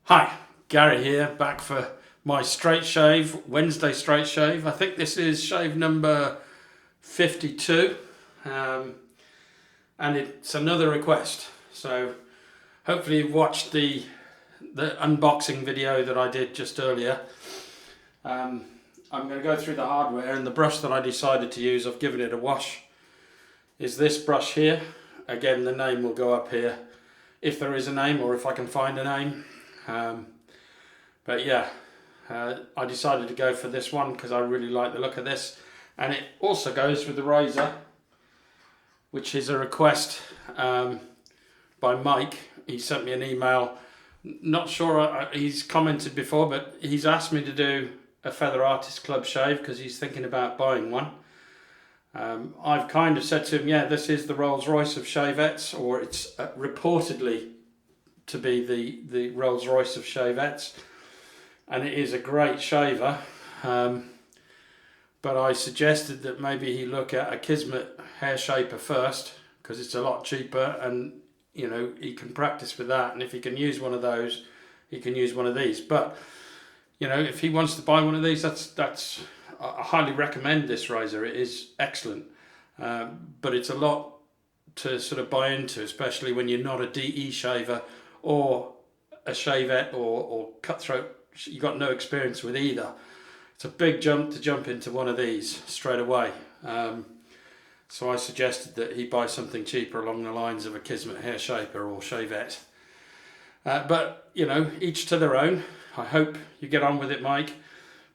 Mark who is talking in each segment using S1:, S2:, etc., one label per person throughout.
S1: Hi, Gary here, back for my straight shave, Wednesday straight shave. I think this is shave number 52, and it's another request. So hopefully you've watched the unboxing video that I did just earlier. I'm going to go through the hardware, and the brush that I decided to use, I've given it a wash, is this brush here. Again, the name will go up here if there is a name, or if I can find a name. But yeah, I decided to go for this one because I really like the look of this, and it also goes with the razor, which is a request by Mike. He sent me an email, not sure he's commented before, but he's asked me to do a Feather Artist Club shave because he's thinking about buying one. I've kind of said to him, yeah, this is the Rolls Royce of shavettes, or it's reportedly to be the Rolls Royce of shavettes, and it is a great shaver, but I suggested that maybe he look at a Kismet hair shaper first because it's a lot cheaper, and you know, he can practice with that, and if he can use one of those, he can use one of these. But you know, if he wants to buy one of these, that's I highly recommend this razor. It is excellent, but it's a lot to sort of buy into, especially when you're not a DE shaver or a shavette or cutthroat. You got no experience with either. It's a big jump to jump into one of these straight away. So I suggested that he buy something cheaper along the lines of a Kismet hair shaper or shavette. But you know, each to their own. I hope you get on with it, Mike.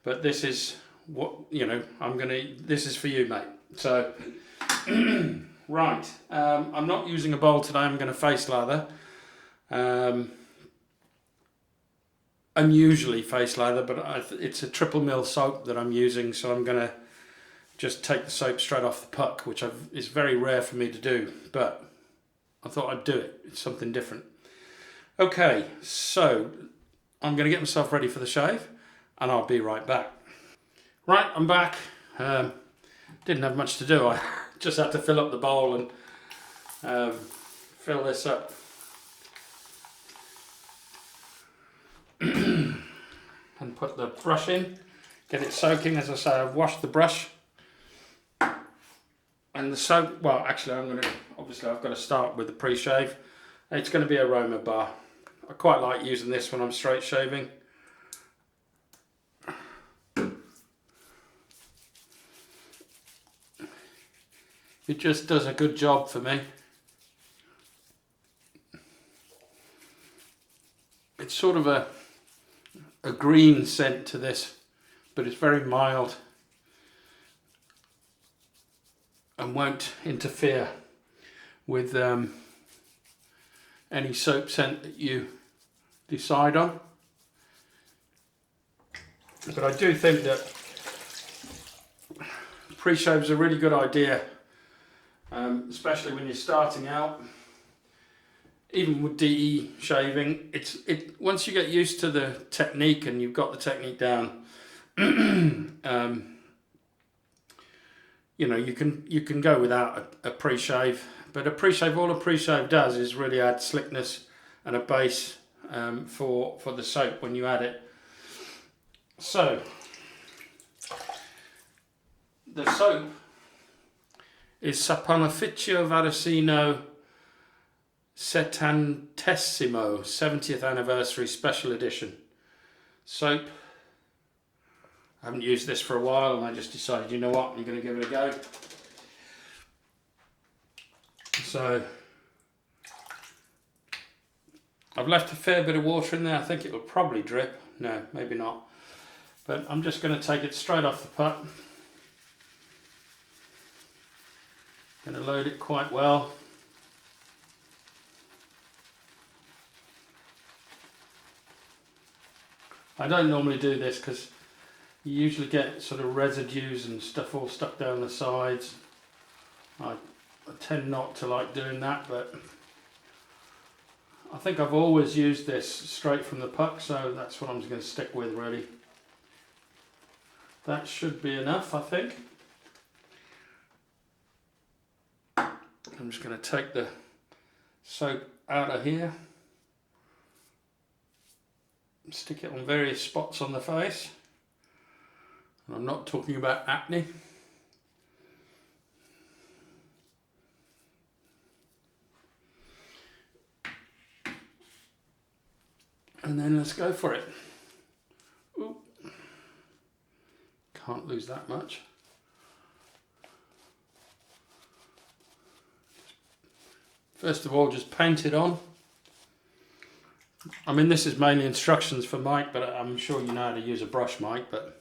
S1: But this is what, you know, this is for you, mate. So right, I'm not using a bowl today. I'm going to face lather. Unusually face lather, but it's a triple mill soap that I'm using, so I'm going to just take the soap straight off the puck, which is very rare for me to do, but I thought I'd do it. It's something different. Okay, so I'm going to get myself ready for the shave, and I'll be right back. Right, I'm back. Didn't have much to do. I just had to fill up the bowl and fill this up. And put the brush in, get it soaking. As I say, I've washed the brush and the soap. Well, actually, I've got to start with the pre-shave. It's going to be Aromabar. I quite like using this when I'm straight shaving. It just does a good job for me. It's sort of a green scent to this, but it's very mild and won't interfere with any soap scent that you decide on. But I do think that pre-shave is a really good idea, especially when you're starting out. Even with DE shaving, once you get used to the technique and you've got the technique down, you know, you can go without a pre-shave. But all a pre-shave does is really add slickness and a base for the soap when you add it. So the soap is Saponificio Varesino 70th anniversary special edition soap. I haven't used this for a while, and I just decided, you know what, I'm going to give it a go. So I've left a fair bit of water in there. I think it will probably drip. No, maybe not. But I'm just going to take it straight off the pot. Going to load it quite well. I don't normally do this because you usually get sort of residues and stuff all stuck down the sides. I tend not to like doing that, but I think I've always used this straight from the puck, so that's what I'm going to stick with, really. That should be enough, I think. I'm just going to take the soap out of here. stick it on various spots on the face. And I'm not talking about acne. And then let's go for it. Ooh. Can't lose that much. First of all, just paint it on. I mean, this is mainly instructions for Mike, but I'm sure you know how to use a brush, Mike. But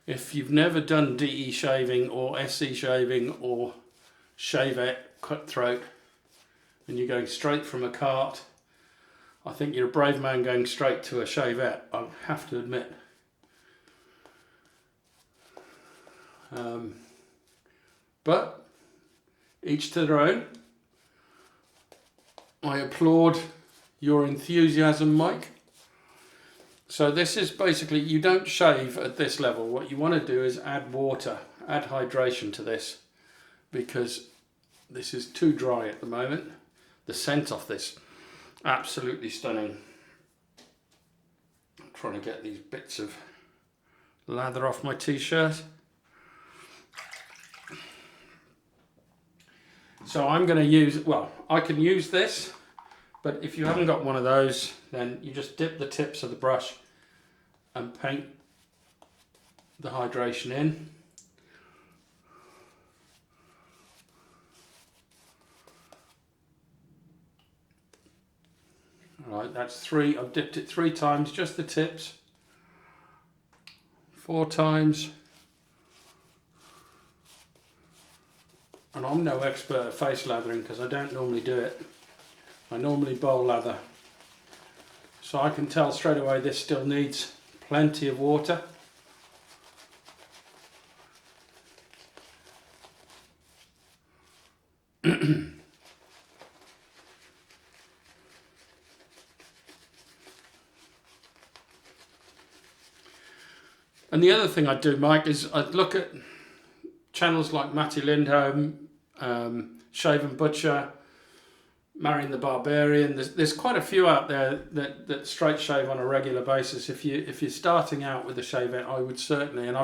S1: if you've never done DE shaving or SC shaving or Shavette cutthroat, and you're going straight from a cart, I think you're a brave man going straight to a Shavette, I have to admit. But each to their own. I applaud your enthusiasm, Mike. So this is basically, you don't shave at this level. What you want to do is add water, add hydration to this, because this is too dry at the moment. The scent off this, absolutely stunning. I'm trying to get these bits of lather off my t-shirt. So I'm going to use, well, I can use this, but if you haven't got one of those, then you just dip the tips of the brush and paint the hydration in. All right, that's 3. I've dipped it 3 times, just the tips. 4 times. And I'm no expert at face lathering because I don't normally do it. I normally bowl lather. So I can tell straight away this still needs plenty of water. And the other thing I do, Mike, is I look at channels like Matti Lindholm, Shave and Butcher, Marion The Barbarian. There's quite a few out there that straight shave on a regular basis. If you're starting out with a Shavette, I would certainly, and I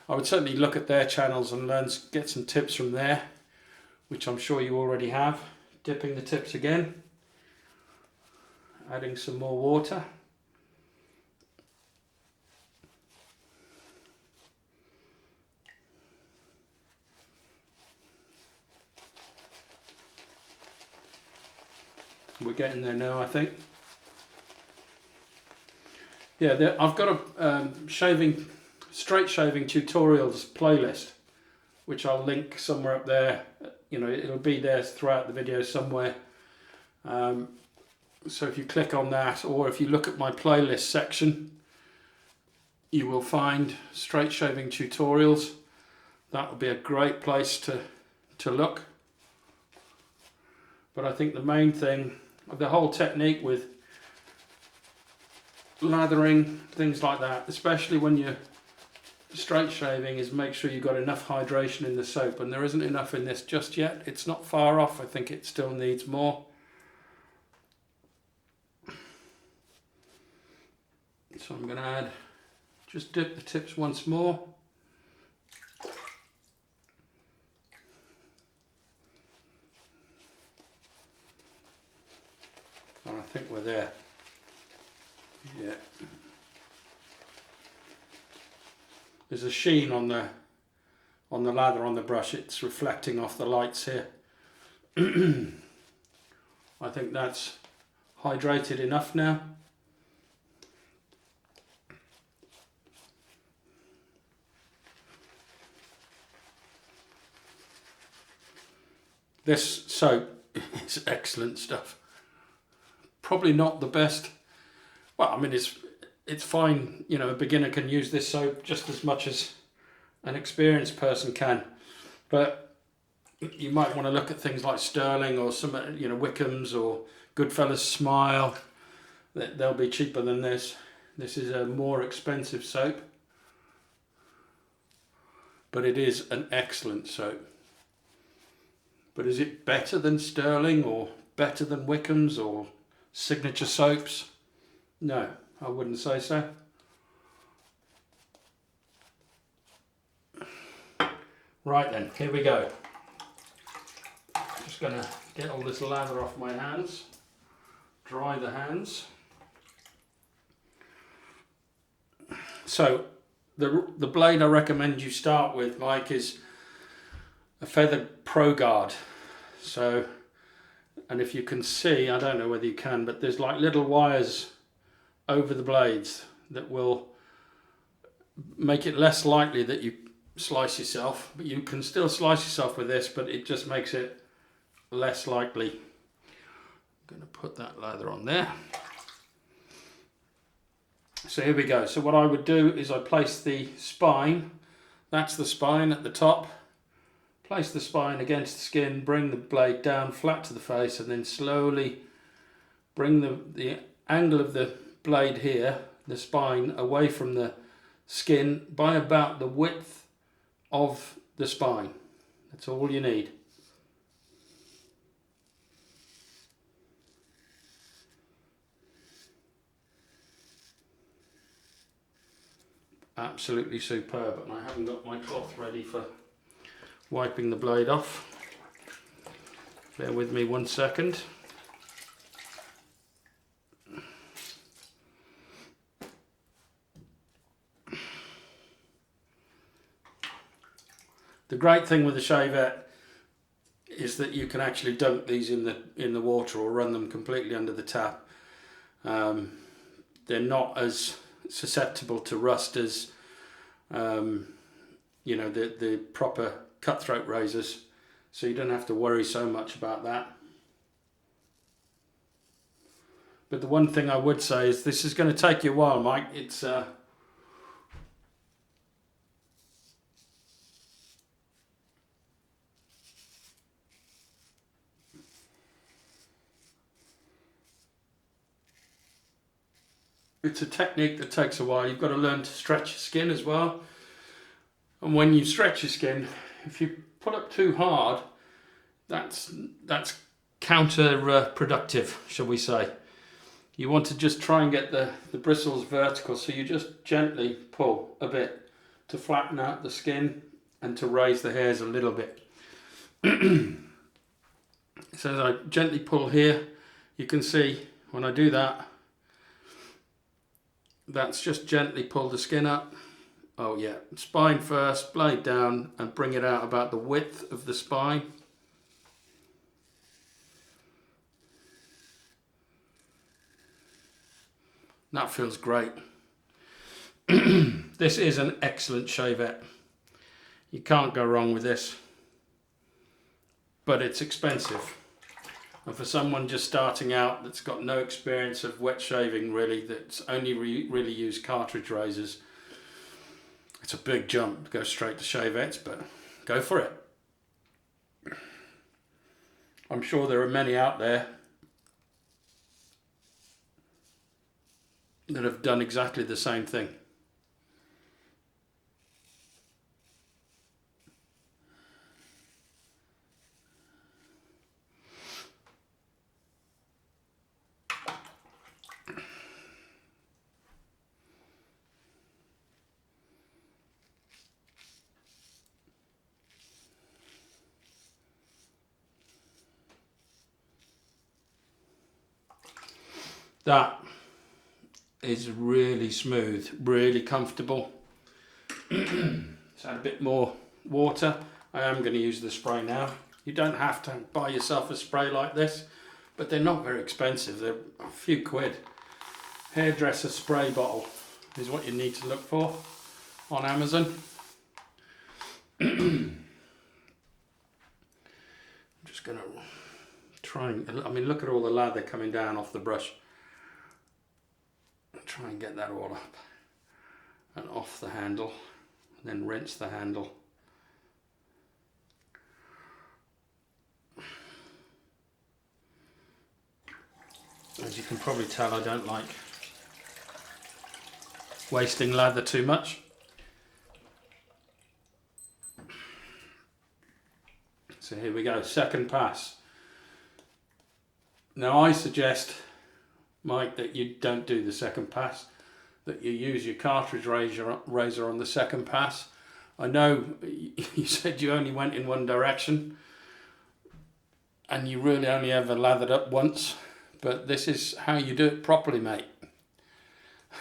S1: would certainly look at their channels and get some tips from there, which I'm sure you already have. Dipping the tips again, adding some more water. We're getting there now, I think. Yeah, I've got a straight shaving tutorials playlist, which I'll link somewhere up there. You know, it'll be there throughout the video somewhere. So if you click on that, or if you look at my playlist section, you will find straight shaving tutorials. That will be a great place to look. But I think the main thing, the whole technique with lathering, things like that, especially when you're straight shaving, is make sure you've got enough hydration in the soap, and there isn't enough in this just yet. It's not far off. I think it still needs more. So I'm going to just dip the tips once more. And I think we're there. Yeah. There's a sheen on the lather on the brush. It's reflecting off the lights here. I think that's hydrated enough now. This soap is excellent stuff. Probably not the best. Well, I mean, it's fine. You know, a beginner can use this soap just as much as an experienced person can. But you might want to look at things like Sterling or some, you know, Wickham's or Goodfellas Smile. They'll be cheaper than this. This is a more expensive soap, but it is an excellent soap. But is it better than Sterling or better than Wickham's or Signature soaps? No, I wouldn't say so. Right then, here we go. Just gonna get all this lather off my hands, dry the hands. So the blade I recommend you start with, Mike, is a feathered ProGuard. So, and if you can see, I don't know whether you can, but there's like little wires over the blades that will make it less likely that you slice yourself. But you can still slice yourself with this, but it just makes it less likely. I'm going to put that lather on there. So here we go. So what I would do is I place the spine, that's the spine at the top, place the spine against the skin, bring the blade down flat to the face, and then slowly bring the angle of the blade here, the spine, away from the skin by about the width of the spine. That's all you need. Absolutely superb, and I haven't got my cloth ready for wiping the blade off. Bear with me 1 second. The great thing with the Shavette is that you can actually dunk these in the water or run them completely under the tap. They're not as susceptible to rust as you know, the proper cutthroat razors, so you don't have to worry so much about that. But the one thing I would say is this is going to take you a while, Mike. It's a technique that takes a while. You've got to learn to stretch your skin as well. And when you stretch your skin, if you pull up too hard, that's counterproductive, shall we say. You want to just try and get the bristles vertical, so you just gently pull a bit to flatten out the skin and to raise the hairs a little bit. So as I gently pull here, you can see when I do that, that's just gently pull the skin up. Oh yeah, spine first, blade down, and bring it out about the width of the spine. That feels great. This is an excellent Shavette. You can't go wrong with this. But it's expensive. And for someone just starting out that's got no experience of wet shaving, really, that's only really used cartridge razors, it's a big jump to go straight to Shavettes, but go for it. I'm sure there are many out there that have done exactly the same thing. That is really smooth, really comfortable. Let's add a bit more water. I am going to use the spray now. You don't have to buy yourself a spray like this, but they're not very expensive. They're a few quid. Hairdresser spray bottle is what you need to look for on Amazon. I'm just going to try and, I mean, look at all the lather coming down off the brush. Try and get that all up and off the handle, and then rinse the handle. As you can probably tell, I don't like wasting lather too much. So here we go, second pass. Now I suggest Mike, that you don't do the second pass, that you use your cartridge razor on the second pass. I know you said you only went in one direction and you really only ever lathered up once, but this is how you do it properly, mate.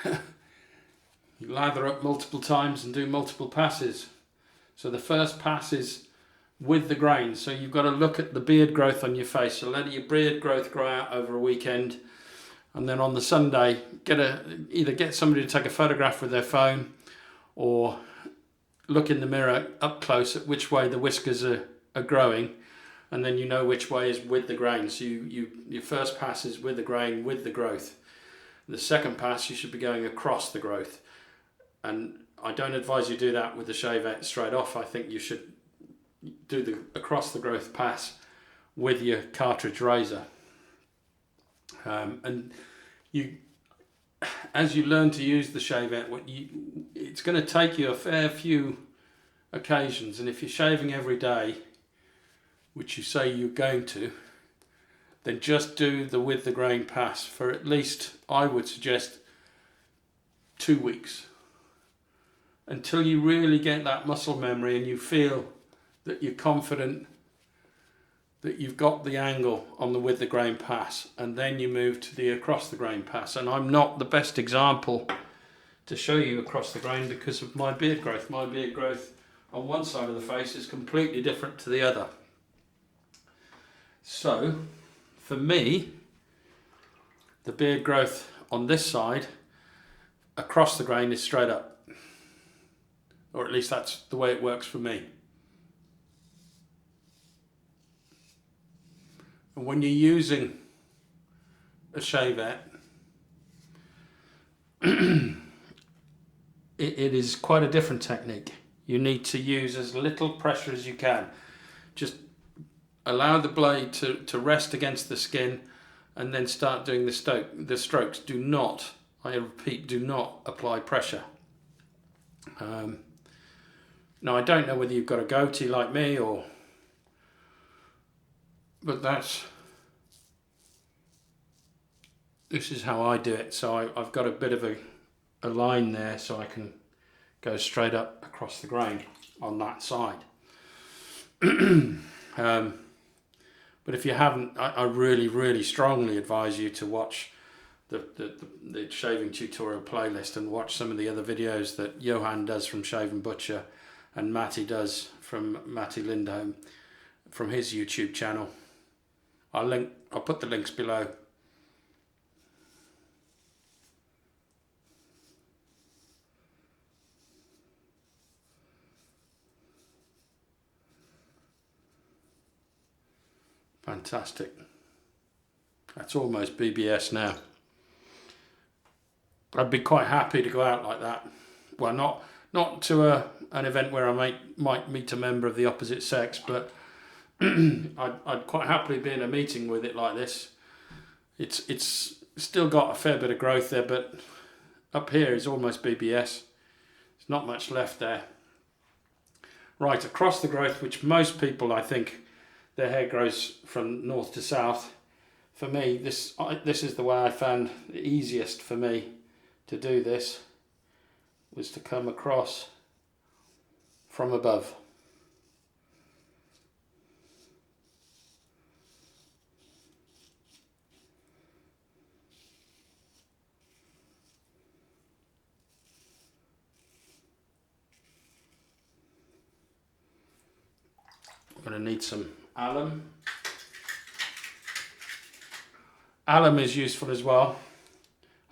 S1: You lather up multiple times and do multiple passes. So the first pass is with the grain, so you've got to look at the beard growth on your face. So let your beard growth grow out over a weekend, and then on the Sunday either get somebody to take a photograph with their phone or look in the mirror up close at which way the whiskers are growing, and then you know which way is with the grain. So your first pass is with the grain, with the growth. The second pass you should be going across the growth, and I don't advise you do that with the Shavette straight off. I think you should do the across the growth pass with your cartridge razor. And you, as you learn to use the Shavette, it's going to take you a fair few occasions, and if you're shaving every day, which you say you're going to, then just do the with the grain pass for at least, I would suggest, 2 weeks, until you really get that muscle memory and you feel that you're confident that you've got the angle on the with the grain pass, and then you move to the across the grain pass. And I'm not the best example to show you across the grain because of my beard growth. My beard growth on one side of the face is completely different to the other. So for me, the beard growth on this side across the grain is straight up, or at least that's the way it works for me. And when you're using a Shavette, it is quite a different technique. You need to use as little pressure as you can. Just allow the blade to rest against the skin and then start doing the strokes. Do not, I repeat, do not apply pressure. Now I don't know whether you've got a goatee like me but this is how I do it. So I've got a bit of a line there so I can go straight up across the grain on that side. But if you haven't, I really, really strongly advise you to watch the shaving tutorial playlist and watch some of the other videos that Johan does from Shaven Butcher and Matti does from Matti Lindholm from his YouTube channel. I'll put the links below. Fantastic. That's almost BBS now. I'd be quite happy to go out like that. Well, not to an event where I might meet a member of the opposite sex, but I'd quite happily be in a meeting with it like this. It's still got a fair bit of growth there, but up here is almost BBS. There's not much left there. Right, across the growth, which most people, I think, their hair grows from north to south. For me, this is the way I found the easiest for me to do this, was to come across from above. I'm going to need some alum. Alum is useful as well.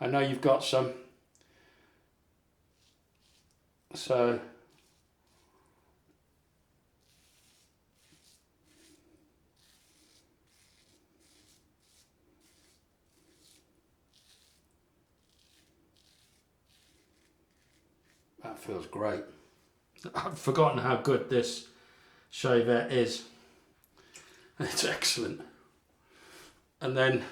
S1: I know you've got some. So that feels great. I've forgotten how good this Shavette is. It's excellent. And then,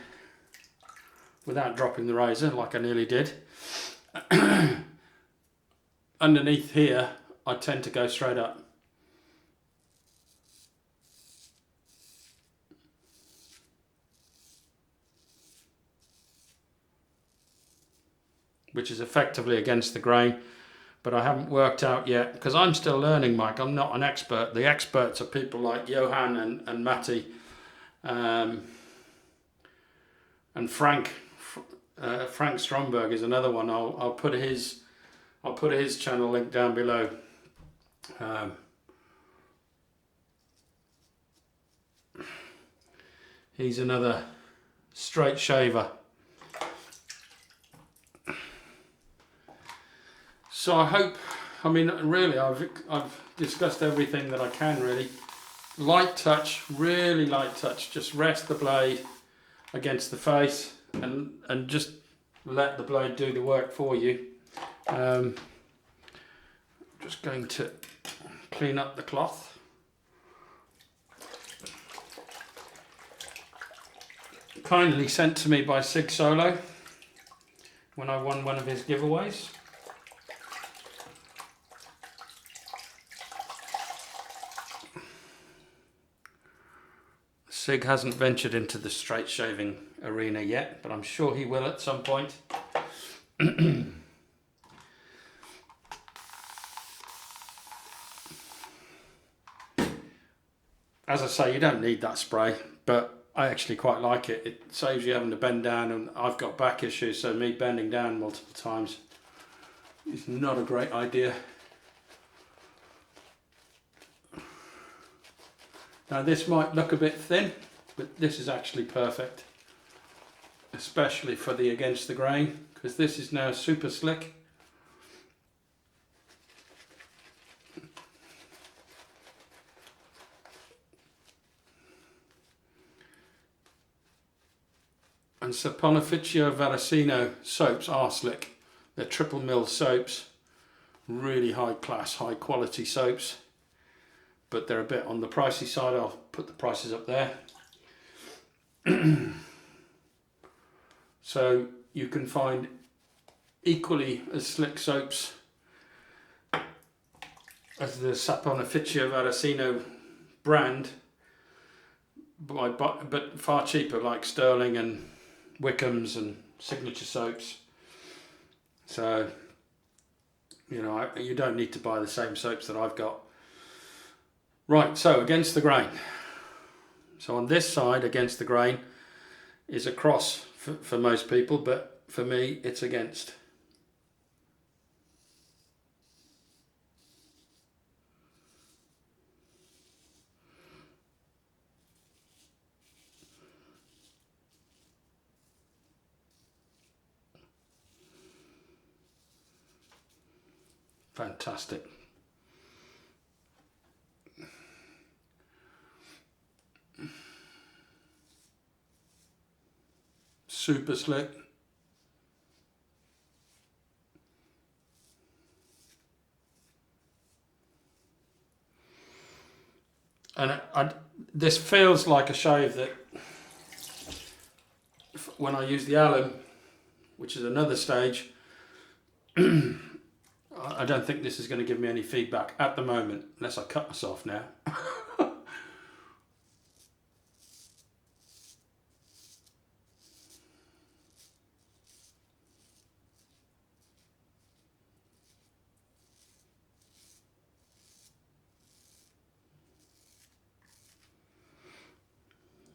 S1: without dropping the razor like I nearly did, underneath here I tend to go straight up. which is effectively against the grain, but I haven't worked out yet, because I'm still learning, Mike. I'm not an expert. The experts are people like Johan and Matti, and Frank. Frank Stromberg is another one. I'll put his channel link down below. He's another straight shaver. So I hope, I mean, really, I've discussed everything that I can, really. Light touch, really light touch. Just rest the blade against the face and just let the blade do the work for you. Just going to clean up the cloth. Kindly sent to me by Sig Solo when I won one of his giveaways. Sig hasn't ventured into the straight shaving arena yet, but I'm sure he will at some point. As I say, you don't need that spray, but I actually quite like it. It saves you having to bend down, and I've got back issues, so me bending down multiple times is not a great idea. Now this might look a bit thin, but this is actually perfect, especially for the against the grain, because this is now super slick. And Saponificio Varesino soaps are slick. They're triple mill soaps, really high class, high quality soaps, but they're a bit on the pricey side. I'll put the prices up there. So you can find equally as slick soaps as the Saponificio Varesino brand, but far cheaper, like Sterling and Wickham's and Signature soaps. So, you know, you don't need to buy the same soaps that I've got. Right, so against the grain. So on this side, against the grain, is a cross for most people, but for me, it's against. Fantastic. Super slick. And this feels like a shave that, when I use the alum, which is another stage, I don't think this is going to give me any feedback at the moment, unless I cut myself now.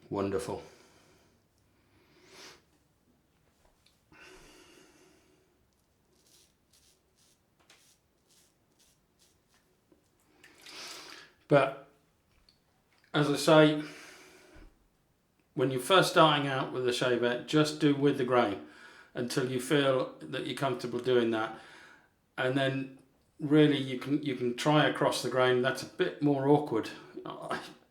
S1: Wonderful. But as I say, when you're first starting out with a shavette, just do with the grain until you feel that you're comfortable doing that, and then really you can try across the grain. That's a bit more awkward.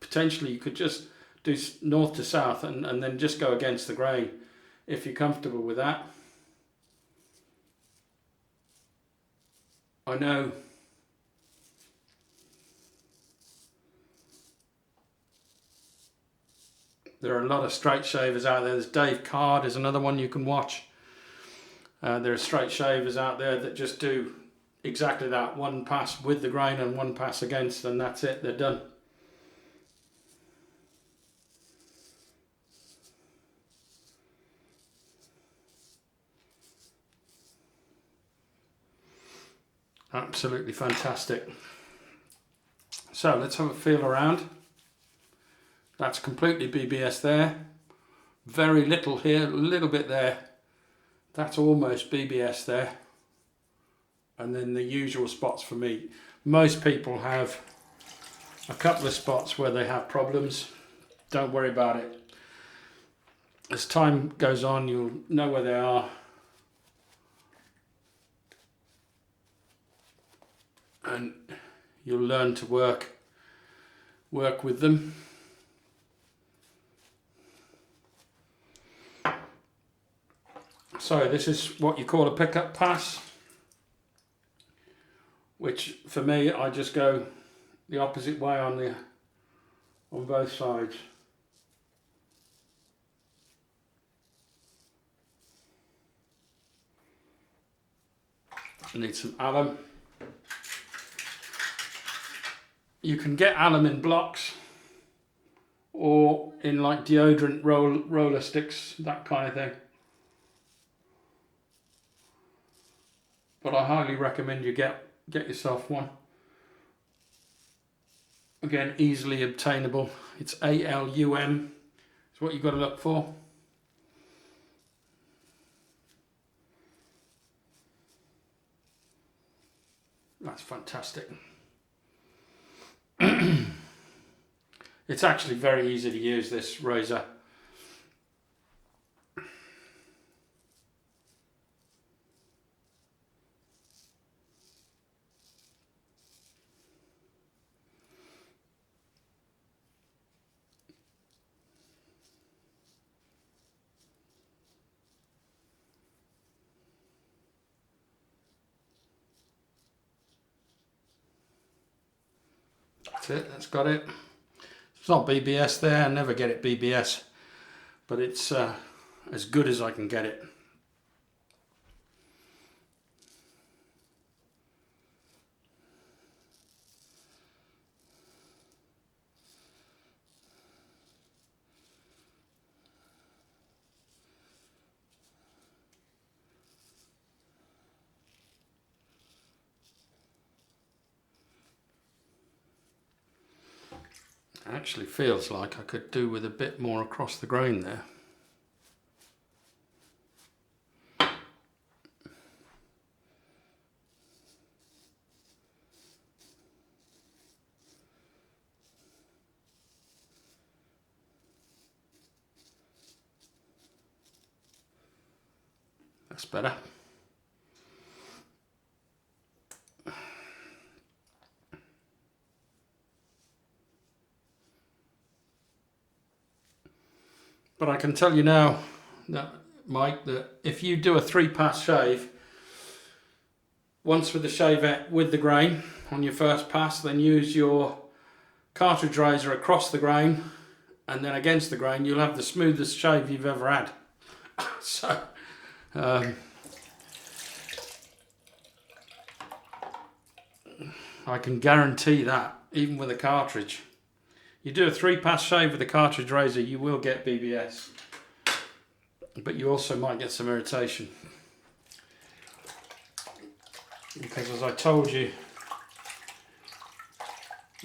S1: Potentially you could just do north to south and then just go against the grain if you're comfortable with that. I know there are a lot of straight shavers out there. There's Dave Card is another one you can watch. There are straight shavers out there that just do exactly that, one pass with the grain and one pass against, and that's it, they're done. Absolutely fantastic. So let's have a feel around. That's completely BBS there. Very little here, a little bit there. That's almost BBS there. And then the usual spots for me. Most people have a couple of spots where they have problems. Don't worry about it. As time goes on, you'll know where they are. And you'll learn to work with them. So this is what you call a pickup pass, which for me, I just go the opposite way on both sides. I need some alum. You can get alum in blocks or in like deodorant roller sticks, that kind of thing. But I highly recommend you get yourself one. Again, easily obtainable. It's ALUM. It's what you've got to look for. That's fantastic. It's actually very easy to use, this razor. That's it, that's got it. It's not BBS there, I never get it BBS, but it's as good as I can get it. Actually feels like I could do with a bit more across the grain there. That's better. But I can tell you now, that, Mike, that if you do a 3-pass shave, once with the shavette with the grain on your first pass, then use your cartridge razor across the grain and then against the grain, you'll have the smoothest shave you've ever had. So, I can guarantee that, even with a cartridge. You do a 3-pass shave with a cartridge razor, you will get BBS. But you also might get some irritation. Because as I told you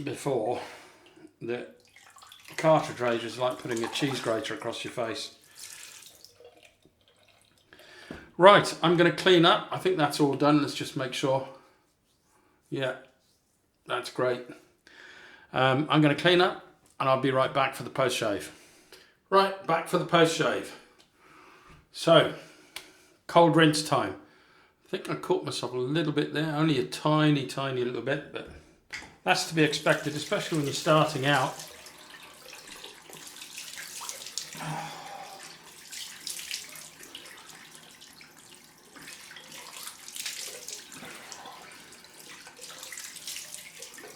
S1: before, that cartridge razor is like putting a cheese grater across your face. Right, I'm going to clean up. I think that's all done. Let's just make sure. Yeah, that's great. I'm going to clean up and I'll be right back for the post shave. Right, back for the post shave. So, cold rinse time. I think I caught myself a little bit there, only a tiny little bit, but that's to be expected, especially when you're starting out.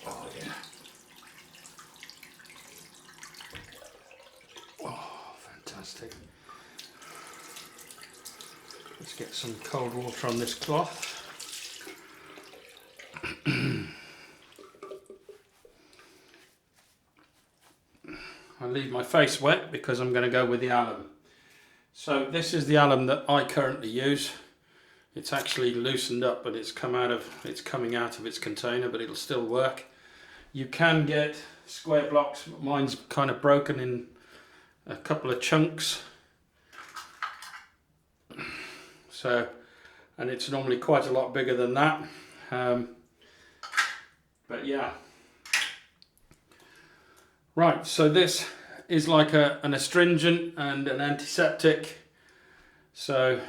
S1: Oh yeah. Oh, fantastic. Let's get some cold water on this cloth. I leave my face wet because I'm going to go with the alum. So this is the alum that I currently use. It's actually loosened up, but it's coming out of its container, but it'll still work. You can get square blocks. Mine's kind of broken in a couple of chunks. So, and it's normally quite a lot bigger than that. But yeah. Right, so this is like an astringent and an antiseptic. So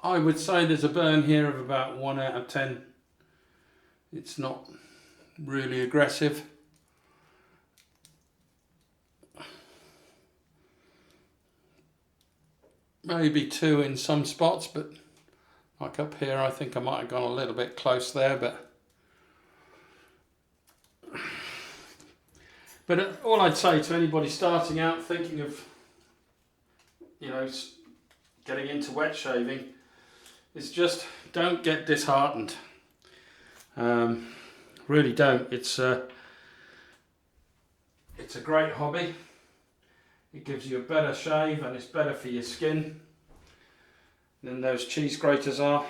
S1: I would say there's a burn here of about 1 out of 10. It's not really aggressive. Maybe 2 in some spots, but like up here I think I might have gone a little bit close there, but all I'd say to anybody starting out thinking of, you know, getting into wet shaving is just don't get disheartened. Really don't. It's a great hobby. It gives you a better shave and it's better for your skin than those cheese graters are.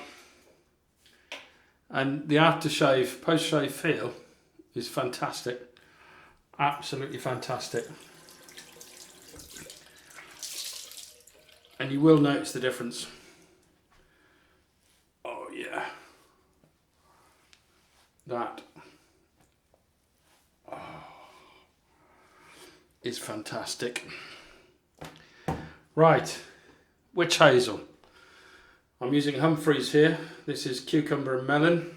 S1: And the aftershave, post-shave feel is fantastic. Absolutely fantastic. And you will notice the difference. Oh yeah. That is fantastic. Right, witch hazel. I'm using Humphreys here. This is cucumber and melon.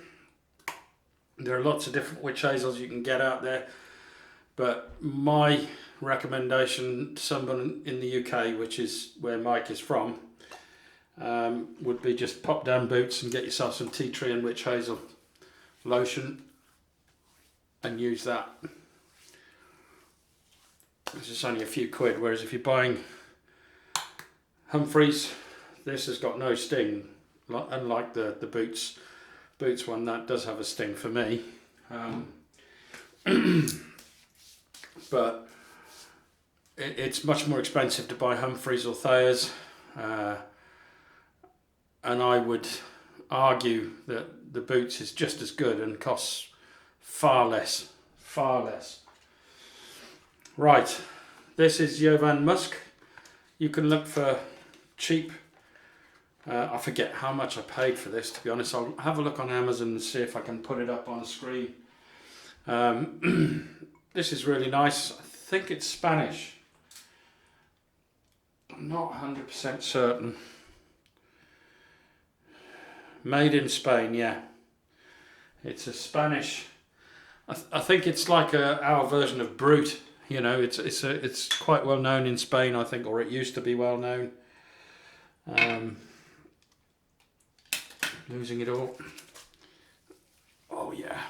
S1: There are lots of different witch hazels you can get out there, but my recommendation to someone in the UK, which is where Mike is from, would be just pop down boots and get yourself some tea tree and witch hazel lotion and use that. This is only a few quid, whereas if you're buying Humphreys, this has got no sting, unlike the Boots one. That does have a sting for me, but it's much more expensive to buy Humphreys or Thayer's, and I would argue that the Boots is just as good and costs far less. Right, this is Jovan Musk. You can look for cheap, I forget how much I paid for this, to be honest. I'll have a look on Amazon and see if I can put it up on screen. This is really nice. I think it's Spanish. I'm not 100% certain. Made in Spain, yeah. It's a Spanish. I think it's like our version of Brute. You know, it's quite well known in Spain, I think, or it used to be well known. Losing it all. Oh yeah.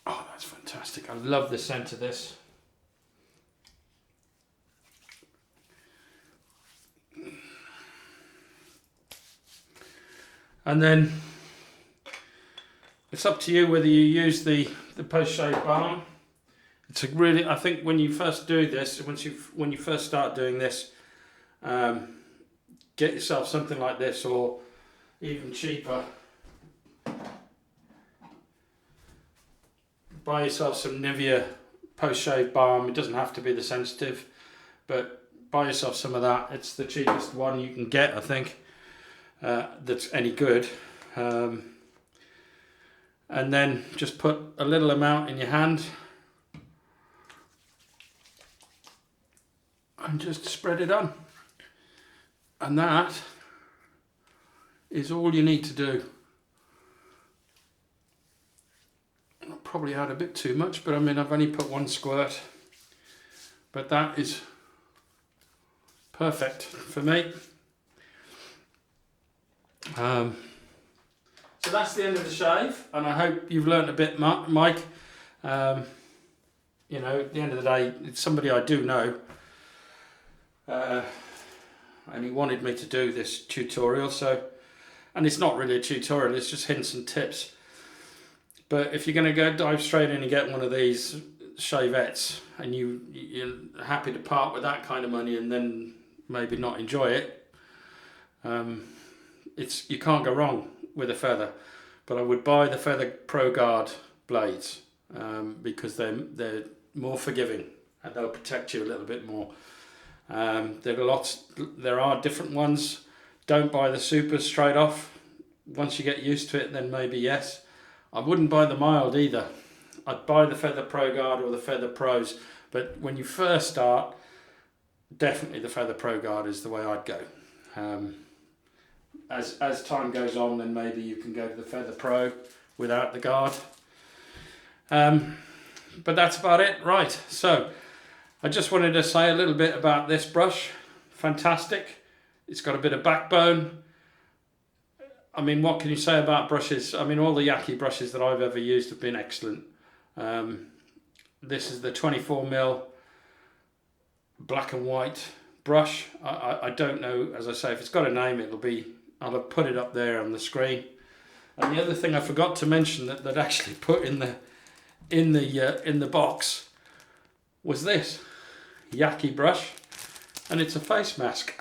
S1: Oh, that's fantastic. I love the scent of this. And then it's up to you whether you use the post-shave balm. It's a really, I think when you first do this, when you first start doing this, get yourself something like this, or even cheaper, buy yourself some Nivea post-shave balm. It doesn't have to be the sensitive, but buy yourself some of that. It's the cheapest one you can get, I think, that's any good. And then just put a little amount in your hand and just spread it on. And that is all you need to do. I'll probably add a bit too much, but I mean, I've only put 1 squirt. But that is perfect for me. So that's the end of the shave, and I hope you've learnt a bit, Mike. You know, at the end of the day, it's somebody I do know. And he wanted me to do this tutorial, and it's not really a tutorial, it's just hints and tips. But if you're going to go dive straight in and get one of these, shavettes and you're happy to part with that kind of money and then maybe not enjoy it, you can't go wrong with a feather. But I would buy the feather ProGuard blades because they're more forgiving and they'll protect you a little bit more. There are different ones. Don't buy the supers straight off. Once you get used to it, then maybe yes. I wouldn't buy the mild either. I'd buy the feather ProGuard or the feather pros, but when you first start, definitely the feather ProGuard is the way I'd go. As time goes on, then maybe you can go to the feather pro without the guard. But that's about it. Right, so I just wanted to say a little bit about this brush. Fantastic. It's got a bit of backbone. I mean, what can you say about brushes? I mean, all the Yaqi brushes that I've ever used have been excellent. This is the 24mm black and white brush. I don't know, as I say, if it's got a name, I'll have put it up there on the screen. And the other thing I forgot to mention that actually put in the box was this Yaqi brush, and it's a face mask.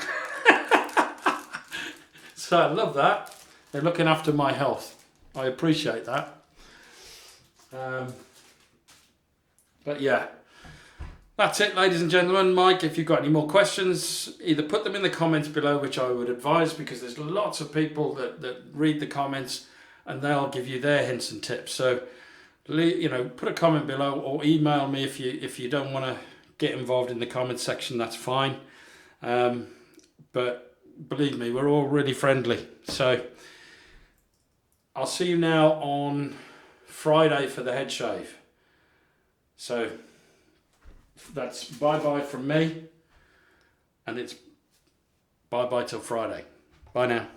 S1: So I love that. They're looking after my health. I appreciate that. But yeah, that's it, ladies and gentlemen. Mike, if you've got any more questions, either put them in the comments below, which I would advise, because there's lots of people that read the comments and they'll give you their hints and tips. So, put a comment below or email me if you don't want to get involved in the comment section. That's fine. But believe me, we're all really friendly. So I'll see you now on Friday for the head shave. So that's bye-bye from me, and it's bye-bye till Friday. Bye now.